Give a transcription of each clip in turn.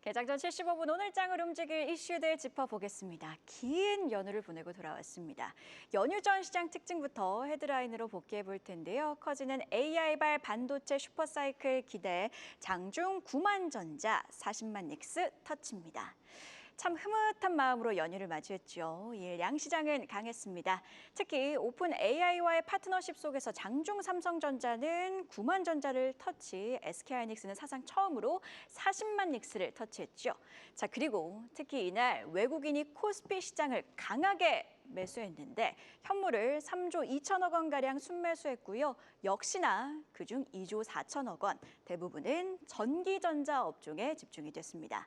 개장 전 75분 오늘 장을 움직일 이슈들 짚어보겠습니다. 긴 연휴를 보내고 돌아왔습니다. 연휴 전 시장 특징부터 헤드라인으로 복귀해 볼 텐데요. 커지는 AI발 반도체 슈퍼사이클 기대, 장중 9만 전자, 40만 닉스 터치입니다. 참 흐뭇한 마음으로 연휴를 맞이했죠. 이일 양시장은 강했습니다. 특히 오픈 AI와의 파트너십 속에서 장중 삼성전자는 9만 전자를 터치, SK하이닉스는 사상 처음으로 40만 닉스를 터치했죠. 자, 그리고 특히 이날 외국인이 코스피 시장을 강하게 매수했는데 현물을 3조 2천억 원가량 순매수했고요. 역시나 그중 2조 4천억 원, 대부분은 전기전자 업종에 집중이 됐습니다.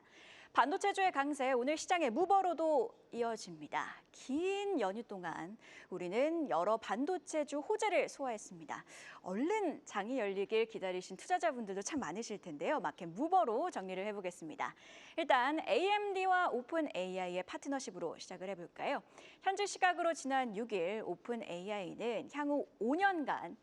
반도체주의 강세 오늘 시장의 무버로도 이어집니다. 긴 연휴 동안 우리는 여러 반도체주 호재를 소화했습니다. 얼른 장이 열리길 기다리신 투자자분들도 참 많으실 텐데요. 마켓 무버로 정리를 해보겠습니다. 일단 AMD와 오픈 AI의 파트너십으로 시작을 해볼까요? 현재 시각으로 지난 6일 오픈 AI는 향후 5년간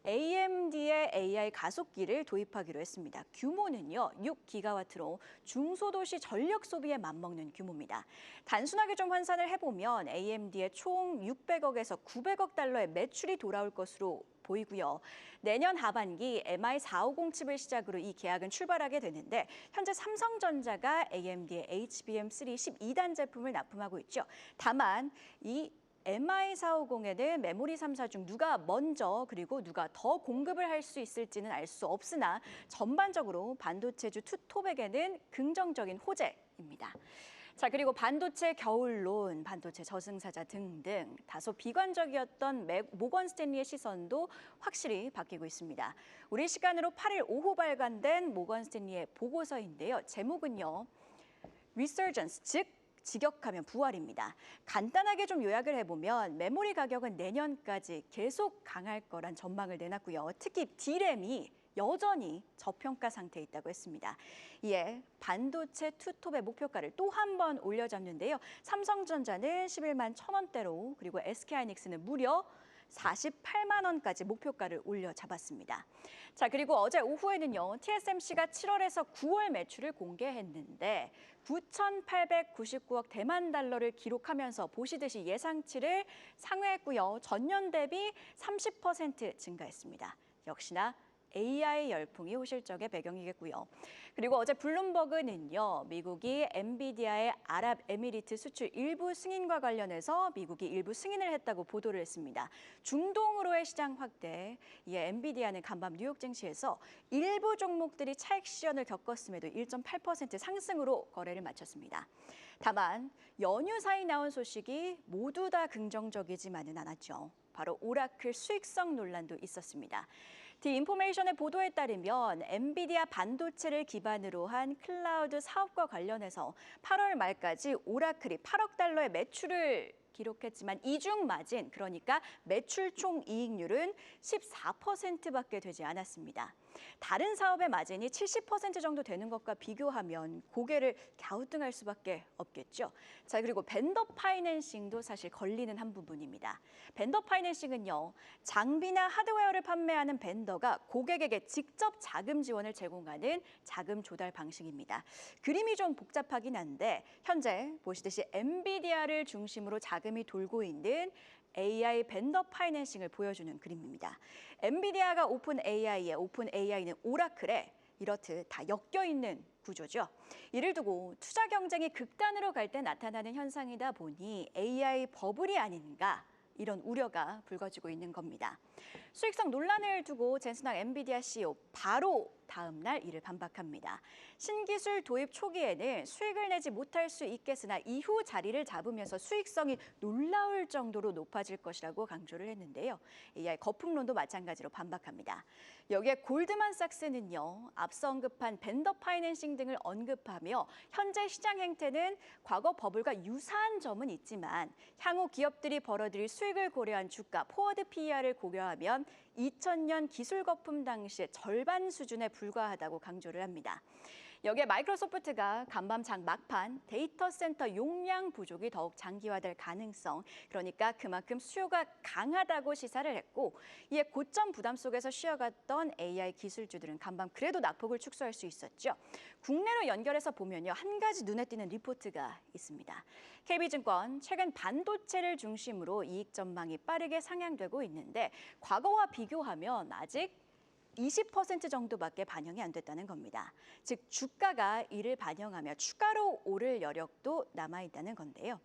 AMD의 AI 가속기를 도입하기로 했습니다. 규모는요, 6기가와트로 중소도시 전력 소비에 맞먹는 규모입니다. 단순하게 좀 환산을 해보면 AMD의 총 600억에서 900억 달러의 매출이 돌아올 것으로 보이고요. 내년 하반기 MI450 칩을 시작으로 이 계약은 출발하게 되는데 현재 삼성전자가 AMD의 HBM3 12단 제품을 납품하고 있죠. 다만 이 MI450에는 메모리 3사 중 누가 먼저 그리고 누가 더 공급을 할 수 있을지는 알 수 없으나 전반적으로 반도체주 투톱에게는 긍정적인 호재입니다. 자, 그리고 반도체 겨울론, 반도체 저승사자 등등 다소 비관적이었던 모건 스탠리의 시선도 확실히 바뀌고 있습니다. 우리 시간으로 8일 오후 발간된 모건 스탠리의 보고서인데요. 제목은요, Resurgence, 즉 직역하면 부활입니다. 간단하게 좀 요약을 해보면 메모리 가격은 내년까지 계속 강할 거란 전망을 내놨고요. 특히 D램이 여전히 저평가 상태에 있다고 했습니다. 이에 반도체 투톱의 목표가를 또 한 번 올려잡는데요. 삼성전자는 11만 1,000원대로 그리고 SK하이닉스는 무려 48만 원까지 목표가를 올려 잡았습니다. 자, 그리고 어제 오후에는요. TSMC가 7월에서 9월 매출을 공개했는데 9,899억 대만 달러를 기록하면서 보시듯이 예상치를 상회했고요. 전년 대비 30% 증가했습니다. 역시나 AI 열풍이 호실적의 배경이겠고요. 그리고 어제 블룸버그는요, 미국이 엔비디아의 아랍에미리트 수출 일부 승인과 관련해서 미국이 일부 승인을 했다고 보도를 했습니다. 중동으로의 시장 확대, 이에 엔비디아는 간밤 뉴욕 증시에서 일부 종목들이 차익 시연을 겪었음에도 1.8% 상승으로 거래를 마쳤습니다. 다만 연휴 사이 나온 소식이 모두 다 긍정적이지만은 않았죠. 바로 오라클 수익성 논란도 있었습니다. 디인포메이션의 보도에 따르면 엔비디아 반도체를 기반으로 한 클라우드 사업과 관련해서 8월 말까지 오라클이 8억 달러의 매출을 기록했지만 이중 마진, 그러니까 매출 총 이익률은 14%밖에 되지 않았습니다. 다른 사업의 마진이 70% 정도 되는 것과 비교하면 고개를 갸우뚱할 수밖에 없겠죠. 자, 그리고 벤더 파이낸싱도 사실 걸리는 한 부분입니다. 벤더 파이낸싱은요, 장비나 하드웨어를 판매하는 벤더가 고객에게 직접 자금 지원을 제공하는 자금 조달 방식입니다. 그림이 좀 복잡하긴 한데 현재 보시듯이 엔비디아를 중심으로 자금이 돌고 있는 AI 벤더 파이낸싱을 보여주는 그림입니다. 엔비디아가 오픈 AI에, 오픈 AI는 오라클에 이렇듯 다 엮여 있는 구조죠. 이를 두고 투자 경쟁이 극단으로 갈 때 나타나는 현상이다 보니 AI 버블이 아닌가 이런 우려가 불거지고 있는 겁니다. 수익성 논란을 두고 젠슨황 엔비디아 CEO 바로 다음 날 이를 반박합니다. 신기술 도입 초기에는 수익을 내지 못할 수 있겠으나 이후 자리를 잡으면서 수익성이 놀라울 정도로 높아질 것이라고 강조를 했는데요. AI 거품론도 마찬가지로 반박합니다. 여기에 골드만삭스는요, 앞서 언급한 벤더 파이낸싱 등을 언급하며 현재 시장 행태는 과거 버블과 유사한 점은 있지만 향후 기업들이 벌어들일 수익을 고려한 주가 포워드 PER을 고려하면 2000년 기술 거품 당시의 절반 수준에 불과하다고 강조를 합니다. 여기에 마이크로소프트가 간밤 장 막판 데이터 센터 용량 부족이 더욱 장기화될 가능성, 그러니까 그만큼 수요가 강하다고 시사를 했고, 이에 고점 부담 속에서 쉬어갔던 AI 기술주들은 간밤 그래도 낙폭을 축소할 수 있었죠. 국내로 연결해서 보면요, 한 가지 눈에 띄는 리포트가 있습니다. KB증권, 최근 반도체를 중심으로 이익 전망이 빠르게 상향되고 있는데 과거와 비교하면 아직 20% 정도밖에 반영이 안 됐다는 겁니다. 즉 주가가 이를 반영하며 추가로 오를 여력도 남아있다는 건데요.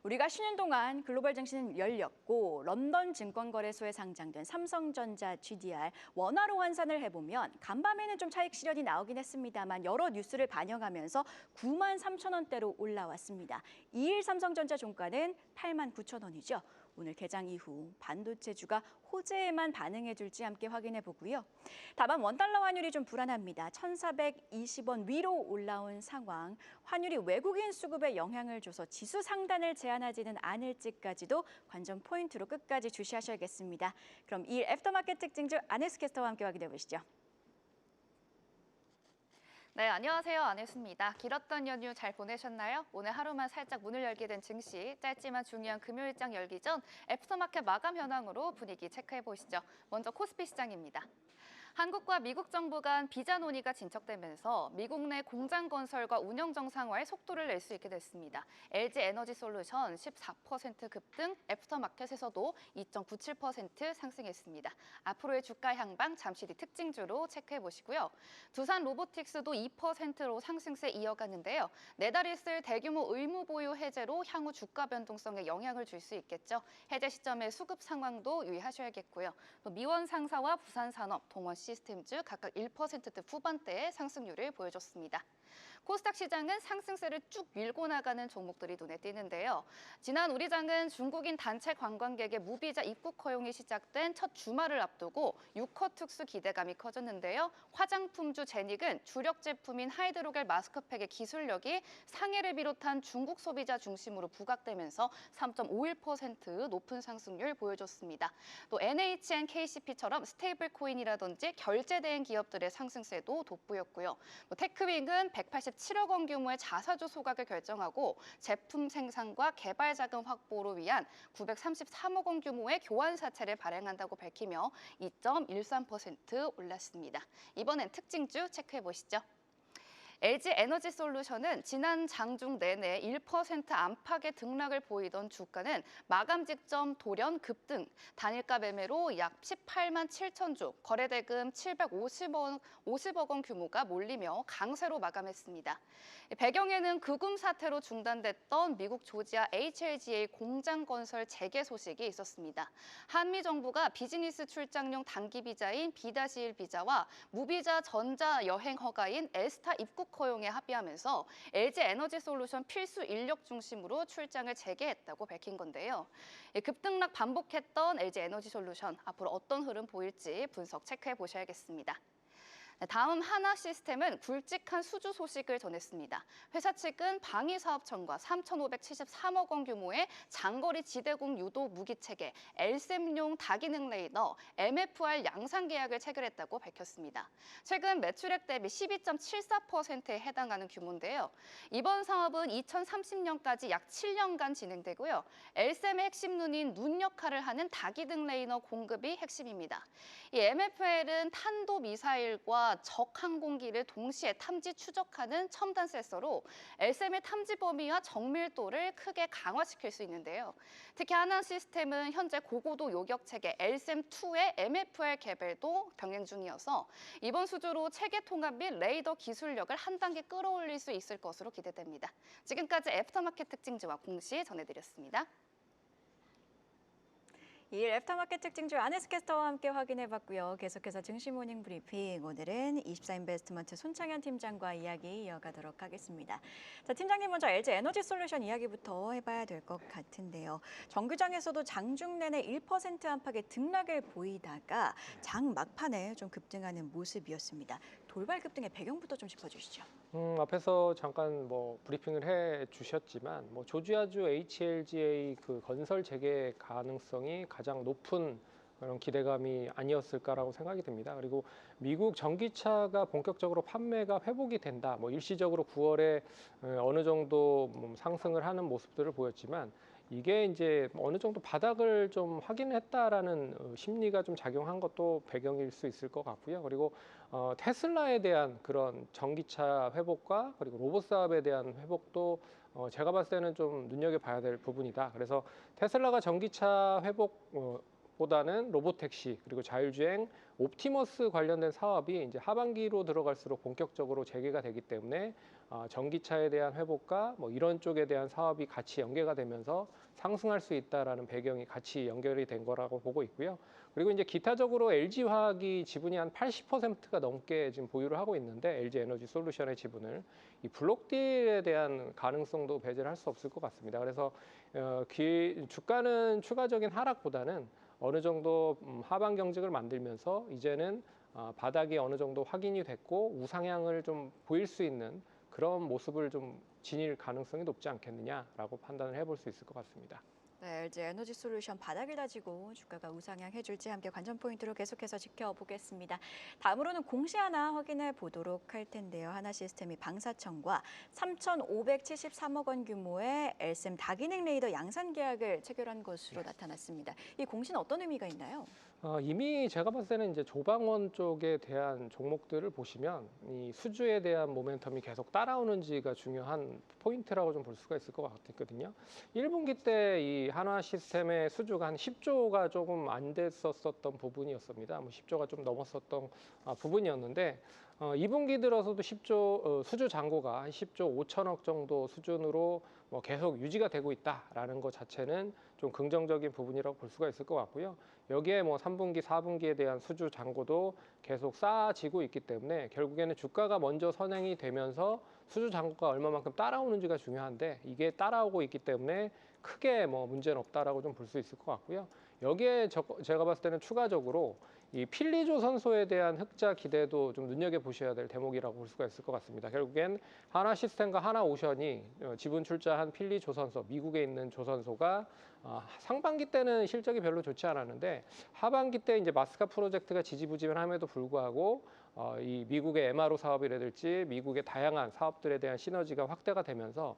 우리가 쉬는 동안 글로벌 증시는 열렸고 런던 증권거래소에 상장된 삼성전자 GDR 원화로 환산을 해보면 간밤에는 좀 차익 실현이 나오긴 했습니다만 여러 뉴스를 반영하면서 9만 3천 원대로 올라왔습니다. 2일 삼성전자 종가는 8만 9천 원이죠. 오늘 개장 이후 반도체주가 호재에만 반응해줄지 함께 확인해 보고요. 다만 원달러 환율이 좀 불안합니다. 1,420원 위로 올라온 상황. 환율이 외국인 수급에 영향을 줘서 지수 상단을 제한하지는 않을지까지도 관전 포인트로 끝까지 주시하셔야겠습니다. 그럼 이일 애프터마켓 특징주 안혜수 캐스터와 함께 확인해 보시죠. 네, 안녕하세요. 안혜수입니다. 길었던 연휴 잘 보내셨나요? 오늘 하루만 살짝 문을 열게 된 증시, 짧지만 중요한 금요일장 열기 전 애프터마켓 마감 현황으로 분위기 체크해 보시죠. 먼저 코스피 시장입니다. 한국과 미국 정부 간 비자 논의가 진척되면서 미국 내 공장 건설과 운영 정상화에 속도를 낼 수 있게 됐습니다. LG 에너지 솔루션 14% 급등, 애프터마켓에서도 2.97% 상승했습니다. 앞으로의 주가 향방 잠시 뒤 특징주로 체크해 보시고요. 두산 로보틱스도 2%로 상승세 이어가는데요. 내달 있을 대규모 의무 보유 해제로 향후 주가 변동성에 영향을 줄 수 있겠죠. 해제 시점의 수급 상황도 유의하셔야겠고요. 또 미원 상사와 부산산업, 동원 시스템주 각각 1%대 후반대의 상승률을 보여줬습니다. 코스닥 시장은 상승세를 쭉 밀고 나가는 종목들이 눈에 띄는데요. 지난 우리장은 중국인 단체 관광객의 무비자 입국 허용이 시작된 첫 주말을 앞두고 6호 특수 기대감이 커졌는데요. 화장품주 제닉은 주력 제품인 하이드로겔 마스크팩의 기술력이 상해를 비롯한 중국 소비자 중심으로 부각되면서 3.51% 높은 상승률 보여줬습니다. 또 NHN, KCP처럼 스테이블 코인이라든지 결제 대행 기업들의 상승세도 돋보였고요. 테크윙은 187억 원 규모의 자사주 소각을 결정하고 제품 생산과 개발 자금 확보로 위한 933억 원 규모의 교환 사채를 발행한다고 밝히며 2.13% 올랐습니다. 이번엔 특징주 체크해 보시죠. LG 에너지 솔루션은 지난 장중 내내 1% 안팎의 등락을 보이던 주가는 마감 직전 돌연 급등, 단일가 매매로 약 18만 7천 주, 거래대금 750억 원 규모가 몰리며 강세로 마감했습니다. 배경에는 극음 사태로 중단됐던 미국 조지아 HLGA 공장 건설 재개 소식이 있었습니다. 한미 정부가 비즈니스 출장용 단기 비자인 B-1 비자와 무비자 전자 여행 허가인 에스타 입국 허용에 합의하면서 LG 에너지 솔루션 필수 인력 중심으로 출장을 재개했다고 밝힌 건데요. 급등락 반복했던 LG 에너지 솔루션 앞으로 어떤 흐름 보일지 분석 체크해 보셔야겠습니다. 다음 하나시스템은 굵직한 수주 소식을 전했습니다. 회사 측은 방위사업청과 3,573억 원 규모의 장거리 지대공 유도 무기체계 LSAM용 다기능 레이더 MFR 양산 계약을 체결했다고 밝혔습니다. 최근 매출액 대비 12.74%에 해당하는 규모인데요. 이번 사업은 2030년까지 약 7년간 진행되고요. LSAM의 핵심 눈인 눈 역할을 하는 다기능 레이더 공급이 핵심입니다. 이 MFL은 탄도 미사일과 적 항공기를 동시에 탐지 추적하는 첨단 센서로 LSAM의 탐지 범위와 정밀도를 크게 강화시킬 수 있는데요. 특히 하나시스템은 현재 고고도 요격 체계 LSAM-2의 MFR 개발도 병행 중이어서 이번 수주로 체계 통합 및 레이더 기술력을 한 단계 끌어올릴 수 있을 것으로 기대됩니다. 지금까지 애프터마켓 특징주와 공시 전해드렸습니다. 이일 애프터마켓 특징주 안혜수 캐스터와 함께 확인해봤고요. 계속해서 증시 모닝 브리핑, 오늘은 24인베스트먼트 손창현 팀장과 이야기 이어가도록 하겠습니다. 자, 팀장님 먼저 LG 에너지 솔루션 이야기부터 해봐야 될 것 같은데요. 정규장에서도 장중 내내 1% 안팎의 등락을 보이다가 장 막판에 좀 급등하는 모습이었습니다. 돌발 급등의 배경부터 좀 짚어주시죠. 앞에서 잠깐 브리핑을 해 주셨지만 조지아주 HLGA 그 건설 재개 가능성이 가장 높은 그런 기대감이 아니었을까라고 생각이 듭니다. 그리고 미국 전기차가 본격적으로 판매가 회복이 된다. 뭐 일시적으로 9월에 어느 정도 상승을 하는 모습들을 보였지만 이게 이제 어느 정도 바닥을 좀 확인했다라는 심리가 좀 작용한 것도 배경일 수 있을 것 같고요. 그리고 테슬라에 대한 그런 전기차 회복과 그리고 로봇 사업에 대한 회복도 제가 봤을 때는 좀 눈여겨봐야 될 부분이다. 그래서 테슬라가 전기차 회복 보다는 로보택시 그리고 자율주행 옵티머스 관련된 사업이 이제 하반기로 들어갈수록 본격적으로 재개가 되기 때문에 전기차에 대한 회복과 뭐 이런 쪽에 대한 사업이 같이 연계가 되면서 상승할 수 있다라는 배경이 같이 연결이 된 거라고 보고 있고요. 그리고 이제 기타적으로 LG화학이 지분이 한 80%가 넘게 지금 보유를 하고 있는데 LG 에너지 솔루션의 지분을 이 블록딜에 대한 가능성도 배제를 할 수 없을 것 같습니다. 그래서 주가는 추가적인 하락보다는 어느 정도 하방 경직을 만들면서 이제는 바닥이 어느 정도 확인이 됐고 우상향을 좀 보일 수 있는 그런 모습을 좀 지닐 가능성이 높지 않겠느냐라고 판단을 해볼 수 있을 것 같습니다. 네, LG 에너지 솔루션 바닥을 다지고 주가가 우상향해줄지 함께 관전 포인트로 계속해서 지켜보겠습니다. 다음으로는 공시 하나 확인해 보도록 할 텐데요. 하나시스템이 방사청과 3,573억 원 규모의 엘셈 다기능 레이더 양산 계약을 체결한 것으로 나타났습니다. 이 공시는 어떤 의미가 있나요? 이미 제가 봤을 때는 이제 조방원 쪽에 대한 종목들을 보시면 이 수주에 대한 모멘텀이 계속 따라오는지가 중요한 포인트라고 좀 볼 수가 있을 것 같거든요. 1분기 때 이 한화 시스템의 수주가 한 10조가 조금 안 됐었던 부분이었습니다. 뭐 10조가 좀 넘었었던 부분이었는데 2분기 들어서도 10조 수주 잔고가 한 10조 5천억 정도 수준으로 뭐 계속 유지가 되고 있다라는 것 자체는 좀 긍정적인 부분이라고 볼 수가 있을 것 같고요. 여기에 뭐 3분기, 4분기에 대한 수주 잔고도 계속 쌓아지고 있기 때문에 결국에는 주가가 먼저 선행이 되면서 수주 잔고가 얼마만큼 따라오는지가 중요한데 이게 따라오고 있기 때문에 크게 뭐 문제는 없다라고 좀 볼 수 있을 것 같고요. 여기에 제가 봤을 때는 추가적으로 이 필리조선소에 대한 흑자 기대도 좀 눈여겨 보셔야 될 대목이라고 볼 수가 있을 것 같습니다. 결국엔 하나시스템과 하나오션이 지분 출자한 필리조선소, 미국에 있는 조선소가 상반기 때는 실적이 별로 좋지 않았는데 하반기 때 이제 마스카 프로젝트가 지지부진함에도 불구하고 이 미국의 MRO 사업이라든지 미국의 다양한 사업들에 대한 시너지가 확대가 되면서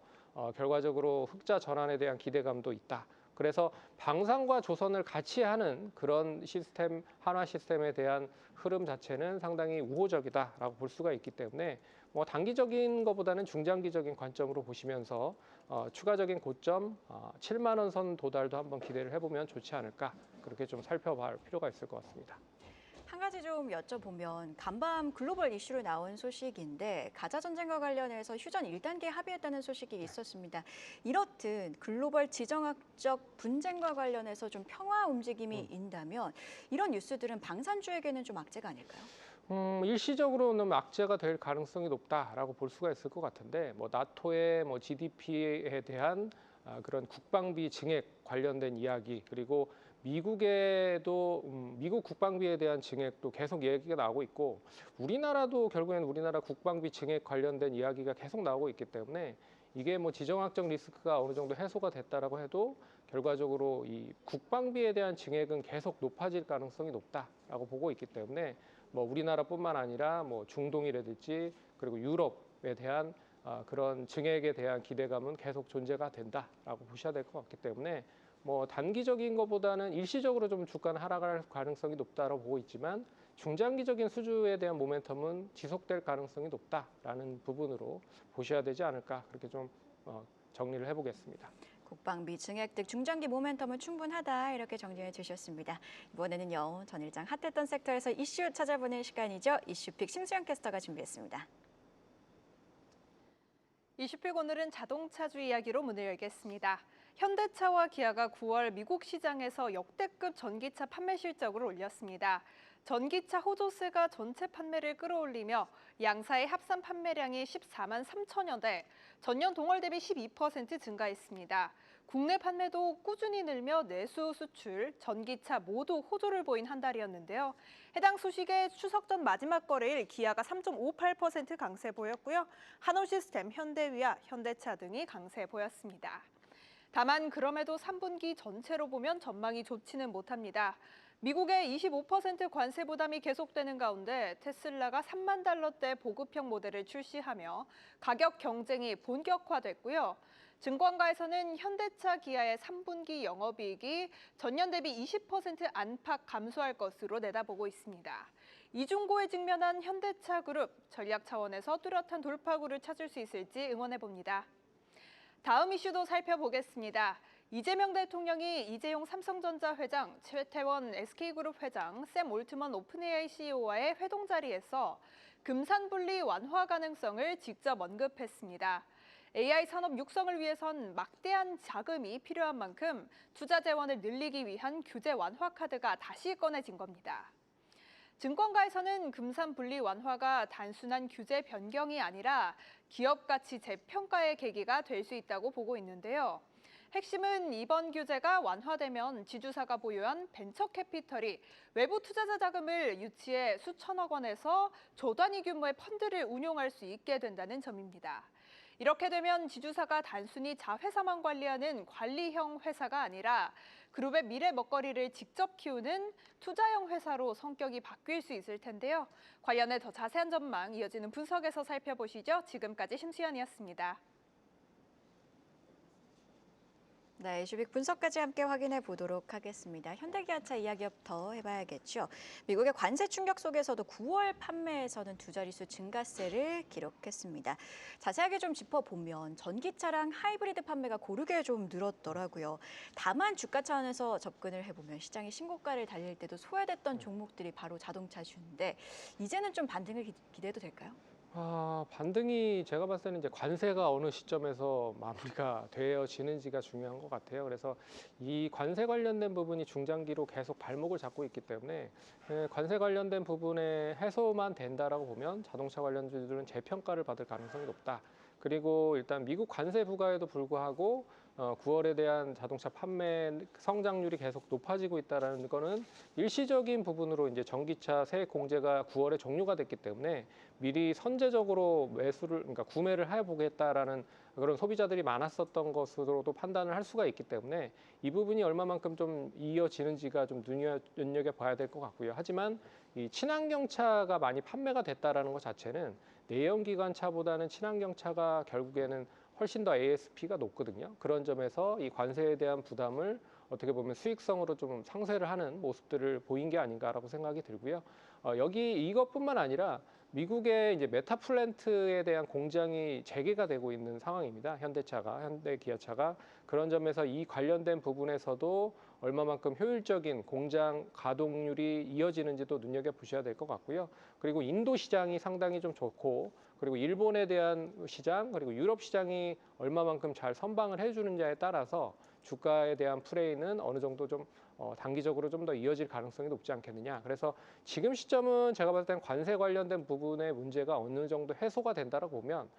결과적으로 흑자 전환에 대한 기대감도 있다. 그래서 방산과 조선을 같이 하는 그런 시스템, 한화 시스템에 대한 흐름 자체는 상당히 우호적이다라고 볼 수가 있기 때문에 뭐 단기적인 것보다는 중장기적인 관점으로 보시면서 추가적인 고점 7만 원 선 도달도 한번 기대를 해보면 좋지 않을까 그렇게 좀 살펴볼 필요가 있을 것 같습니다. 한 가지 좀 여쭤보면 간밤 글로벌 이슈로 나온 소식인데 가자 전쟁과 관련해서 휴전 1단계 합의했다는 소식이 있었습니다. 이렇듯 글로벌 지정학적 분쟁과 관련해서 좀 평화 움직임이 있다면 이런 뉴스들은 방산주에게는 좀 악재가 아닐까요? 일시적으로는 악재가 될 가능성이 높다라고 볼 수가 있을 것 같은데 뭐 나토의 뭐 GDP에 대한 그런 국방비 증액 관련된 이야기 그리고 미국에도 미국 국방비에 대한 증액도 계속 얘기가 나오고 있고 우리나라도 결국에는 우리나라 국방비 증액 관련된 이야기가 계속 나오고 있기 때문에 이게 뭐 지정학적 리스크가 어느 정도 해소가 됐다라고 해도 결과적으로 이 국방비에 대한 증액은 계속 높아질 가능성이 높다라고 보고 있기 때문에 뭐 우리나라뿐만 아니라 뭐 중동이라든지 그리고 유럽에 대한 그런 증액에 대한 기대감은 계속 존재가 된다라고 보셔야 될 것 같기 때문에 뭐 단기적인 것보다는 일시적으로 좀 주가는 하락할 가능성이 높다라고 보고 있지만 중장기적인 수주에 대한 모멘텀은 지속될 가능성이 높다라는 부분으로 보셔야 되지 않을까 그렇게 좀 정리를 해보겠습니다. 국방비 증액 등 중장기 모멘텀은 충분하다 이렇게 정리해 주셨습니다. 이번에는요 전일장 핫했던 섹터에서 이슈 찾아보는 시간이죠. 이슈픽 심수영 캐스터가 준비했습니다. 이슈픽 오늘은 자동차주 이야기로 문을 열겠습니다. 현대차와 기아가 9월 미국 시장에서 역대급 전기차 판매 실적을 올렸습니다. 전기차 호조스가 전체 판매를 끌어올리며 양사의 합산 판매량이 14만 3천여 대, 전년 동월 대비 12% 증가했습니다. 국내 판매도 꾸준히 늘며 내수, 수출, 전기차 모두 호조를 보인 한 달이었는데요. 해당 소식에 추석 전 마지막 거래일 기아가 3.58% 강세 보였고요. 한호시스템, 현대위아, 현대차 등이 강세 보였습니다. 다만 그럼에도 3분기 전체로 보면 전망이 좋지는 못합니다. 미국의 25% 관세 부담이 계속되는 가운데 테슬라가 3만 달러대 보급형 모델을 출시하며 가격 경쟁이 본격화됐고요. 증권가에서는 현대차, 기아의 3분기 영업이익이 전년 대비 20% 안팎 감소할 것으로 내다보고 있습니다. 이중고에 직면한 현대차 그룹, 전략 차원에서 뚜렷한 돌파구를 찾을 수 있을지 응원해봅니다. 다음 이슈도 살펴보겠습니다. 이재명 대통령이 이재용 삼성전자 회장, 최태원 SK그룹 회장, 샘 올트먼 오픈AI CEO와의 회동 자리에서 금산분리 완화 가능성을 직접 언급했습니다. AI 산업 육성을 위해선 막대한 자금이 필요한 만큼 투자 재원을 늘리기 위한 규제 완화 카드가 다시 꺼내진 겁니다. 증권가에서는 금산 분리 완화가 단순한 규제 변경이 아니라 기업 가치 재평가의 계기가 될 수 있다고 보고 있는데요. 핵심은 이번 규제가 완화되면 지주사가 보유한 벤처 캐피털이 외부 투자자 자금을 유치해 수천억 원에서 조 단위 규모의 펀드를 운용할 수 있게 된다는 점입니다. 이렇게 되면 지주사가 단순히 자회사만 관리하는 관리형 회사가 아니라 그룹의 미래 먹거리를 직접 키우는 투자형 회사로 성격이 바뀔 수 있을 텐데요. 관련해 더 자세한 전망 이어지는 분석에서 살펴보시죠. 지금까지 심수연이었습니다. 네, 이슈빅 분석까지 함께 확인해 보도록 하겠습니다. 현대기아차 이야기부터 해봐야겠죠. 미국의 관세 충격 속에서도 9월 판매에서는 두 자릿수 증가세를 기록했습니다. 자세하게 좀 짚어보면 전기차랑 하이브리드 판매가 고르게 좀 늘었더라고요. 다만 주가 차원에서 접근을 해보면 시장이 신고가를 달릴 때도 소외됐던 종목들이 바로 자동차주인데 이제는 좀 반등을 기대해도 될까요? 반등이 제가 봤을 때는 이제 관세가 어느 시점에서 마무리가 되어지는지가 중요한 것 같아요. 그래서 이 관세 관련된 부분이 중장기로 계속 발목을 잡고 있기 때문에 관세 관련된 부분에 해소만 된다라고 보면 자동차 관련주들은 재평가를 받을 가능성이 높다. 그리고 일단 미국 관세 부과에도 불구하고 9월에 대한 자동차 판매 성장률이 계속 높아지고 있다는 거는 일시적인 부분으로 이제 전기차 세액 공제가 9월에 종료가 됐기 때문에 미리 선제적으로 그러니까 구매를 해보겠다라는 그런 소비자들이 많았었던 것으로도 판단을 할 수가 있기 때문에 이 부분이 얼마만큼 좀 이어지는지가 좀 눈여겨봐야 될 것 같고요. 하지만 이 친환경차가 많이 판매가 됐다라는 것 자체는 내연기관차보다는 친환경차가 결국에는 훨씬 더 ASP가 높거든요. 그런 점에서 이 관세에 대한 부담을 어떻게 보면 수익성으로 좀 상쇄를 하는 모습들을 보인 게 아닌가라고 생각이 들고요. 여기 이것뿐만 아니라 미국의 이제 메타플랜트에 대한 공장이 재개가 되고 있는 상황입니다. 현대기아차가 그런 점에서 이 관련된 부분에서도 얼마만큼 효율적인 공장 가동률이 이어지는지도 눈여겨보셔야 될 것 같고요. 그리고 인도 시장이 상당히 좀 좋고 그리고 일본에 대한 시장 그리고 유럽 시장이 얼마만큼 잘 선방을 해주느냐에 따라서 주가에 대한 플레이는 어느 정도 좀 단기적으로 좀 더 이어질 가능성이 높지 않겠느냐. 그래서 지금 시점은 제가 봤을 때는 관세 관련된 부분의 문제가 어느 정도 해소가 된다라고 보면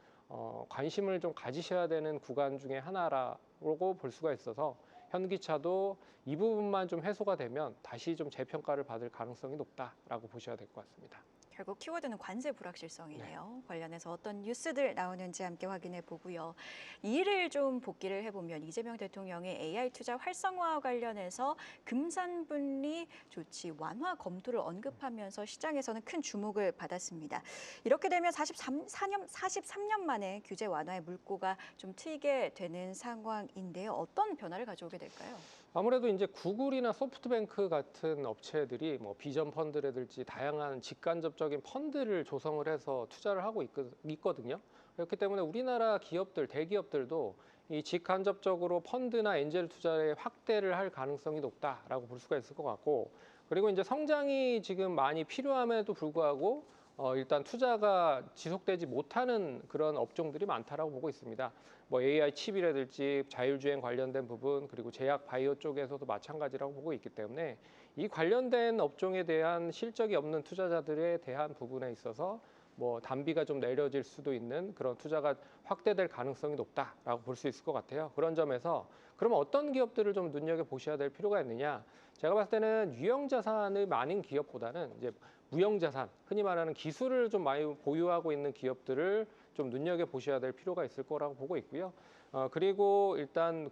관심을 좀 가지셔야 되는 구간 중에 하나라고 볼 수가 있어서 현기차도 이 부분만 좀 해소가 되면 다시 좀 재평가를 받을 가능성이 높다라고 보셔야 될 것 같습니다. 결국 키워드는 관세 불확실성이네요. 관련해서 어떤 뉴스들 나오는지 함께 확인해 보고요. 이를 좀 복기를 해보면 이재명 대통령의 AI 투자 활성화 관련해서 금산분리 조치 완화 검토를 언급하면서 시장에서는 큰 주목을 받았습니다. 이렇게 되면 43년 만에 규제 완화의 물꼬가 좀 트이게 되는 상황인데요. 어떤 변화를 가져오게 될까요? 아무래도 이제 구글이나 소프트뱅크 같은 업체들이 뭐 비전 펀드라든지 다양한 직간접적인 펀드를 조성을 해서 투자를 하고 있거든요. 그렇기 때문에 우리나라 기업들, 대기업들도 이 직간접적으로 펀드나 엔젤 투자에 확대를 할 가능성이 높다라고 볼 수가 있을 것 같고, 그리고 이제 성장이 지금 많이 필요함에도 불구하고 일단 투자가 지속되지 못하는 그런 업종들이 많다라고 보고 있습니다. 뭐 AI 칩이라든지 자율주행 관련된 부분 그리고 제약 바이오 쪽에서도 마찬가지라고 보고 있기 때문에 이 관련된 업종에 대한 실적이 없는 투자자들에 대한 부분에 있어서 뭐 단비가 좀 내려질 수도 있는 그런 투자가 확대될 가능성이 높다라고 볼 수 있을 것 같아요. 그런 점에서 그러면 어떤 기업들을 좀 눈여겨보셔야 될 필요가 있느냐. 제가 봤을 때는 유형자산의 많은 기업보다는 이제 무형자산, 흔히 말하는 기술을 좀 많이 보유하고 있는 기업들을 좀 눈여겨보셔야 될 필요가 있을 거라고 보고 있고요. 그리고 일단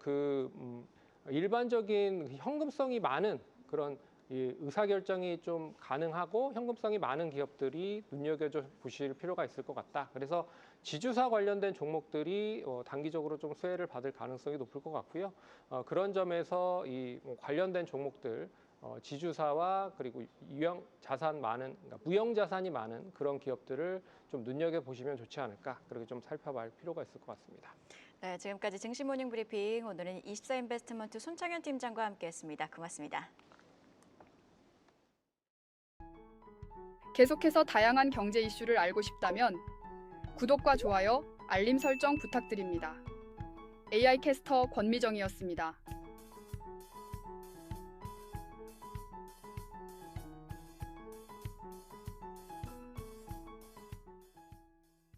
일반적인 현금성이 많은 그런 이 의사결정이 좀 가능하고 현금성이 많은 기업들이 눈여겨줘 보실 필요가 있을 것 같다. 그래서 지주사 관련된 종목들이 단기적으로 좀 수혜를 받을 가능성이 높을 것 같고요. 그런 점에서 이 관련된 종목들 지주사와 그리고 유형 자산 많은, 그러니까 무형 자산이 많은 그런 기업들을 좀 눈여겨 보시면 좋지 않을까, 그렇게 좀 살펴볼 필요가 있을 것 같습니다. 네, 지금까지 증시 모닝 브리핑, 오늘은 24인베스트먼트 손창현 팀장과 함께했습니다. 고맙습니다. 계속해서 다양한 경제 이슈를 알고 싶다면 구독과 좋아요, 알림 설정 부탁드립니다. AI 캐스터 권미정이었습니다.